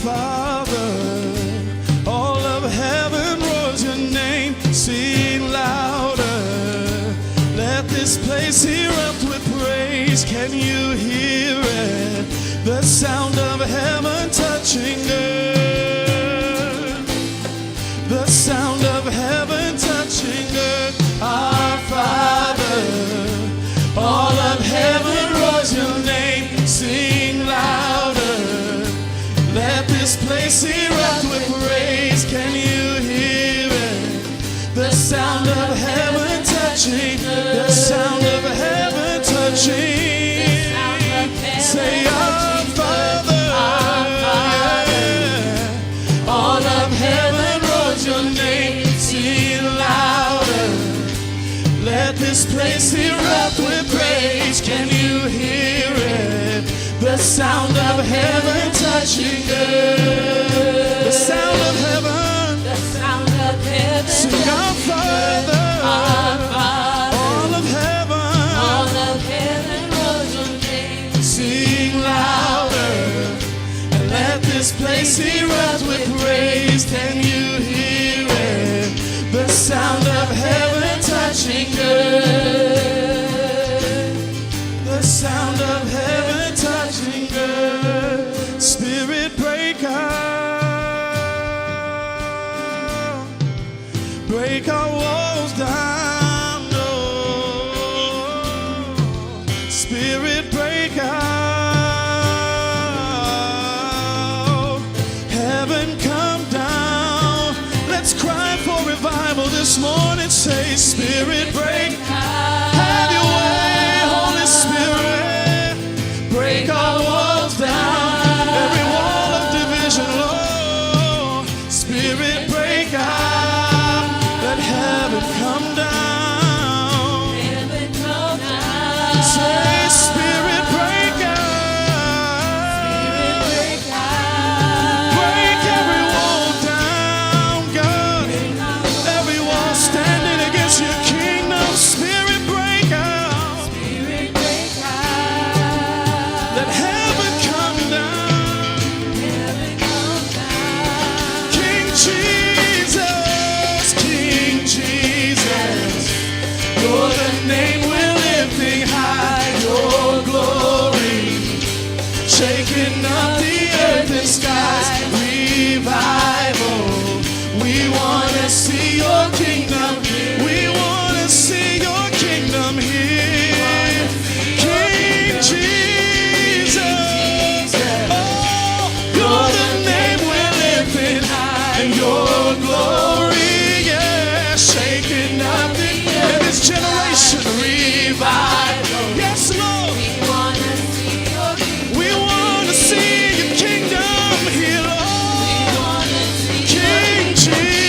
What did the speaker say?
Father. All of heaven roars your name, sing louder. Let this place erupt with praise. Can you hear it? The sound of heaven touching earth. The sound of heaven touching earth. Our Father, all of heaven roars your name, sing louder. Let this place erupt with praise. Can you hear it? The sound of heaven touching. The sound of heaven touching. Say, our Father. Yeah. All of heaven roars your name, sing louder. Let this place erupt with praise. Can you hear it? The sound of heaven touching earth. The sound of heaven. The sound of heaven. Sing, our Father. Our Father. All of heaven. All of heaven roars your name. Sing louder. And let this place erupt with praise. Can you hear it? The sound of heaven touching earth. The sound of heaven touching earth. Spirit breaker, break our walls down. Oh, Spirit breaker, heaven come down. Let's cry for revival this morning. Say, Spirit break, have your way, Holy Spirit. Break our walls down, every wall of division, Lord. Spirit break out, let heaven come down. Heaven come down. Say, Spirit break out, Break out. break every wall down, God. Every wall standing against your kingdom. Spirit break out, Spirit break out. let heaven come down. Heaven come down. King Jesus, King Jesus, you're the name we're lifting high. Your glory shaking up the earth and sky.